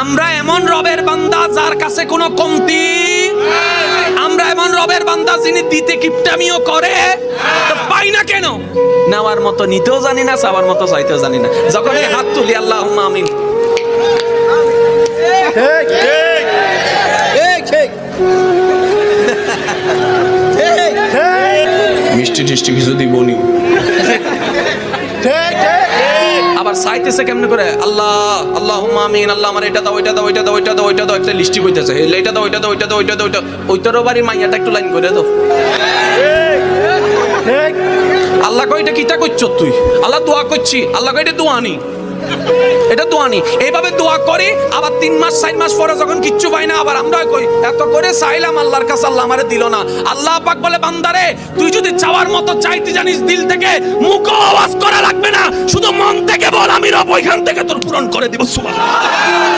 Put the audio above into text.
আমরা এমন রবের বান্দা যার কাছে কোনো কমতি, আমরা এমন রবের বান্দা যিনি দিতে কিপটামিও করে, তো পাই না কেন? নেওয়ার মতো নিতেও জানি না, চাওয়ার মতো চাইতেও জানি না। যখন এই হাত তুলি আল্লাহুম্মা আমিন, মিষ্টি টিষ্টি কিছু দিবনি, আবার চাইতেছে কেমনে করে, আল্লাহ আল্লাহুম্মা আমিন, আল্লাহ আমার এটা দাও, ওইটা দাও, ওইটা দাও, ওইটা দাও, ওইটা দাও, একটা লিস্টি কইতেছে, এইটা দাও, ওইটা দাও, ওইটা দাও, ওইটা দাও, ওইটা ওইটারও বাড়ি মাইয়াটা একটু লাইন করে দাও। আল্লাহ কই এটা কিটা করছ তুই? আল্লাহ দোয়া করছি। আল্লাহ কই এটা দোয়া নি, এটা দোয়া নি। এইভাবে দোয়া করি, আবার 3 মাস 4 মাস পরে যখন কিচ্ছু পাই না, আবার আমরা কই এত করে চাইলাম আল্লাহর কাছে, আল্লাহ আমারে দিল না। আল্লাহ পাক বলে, বান্দারে তুই যদি চাওয়ার মতো চাইতে জানিস দিল থেকে, মুখ আওয়াজ করা লাগবে না, শুধু মন থেকে বল আমি রব, ওইখান থেকে তোর পূরণ করে দিব। সুবহানাল্লাহ।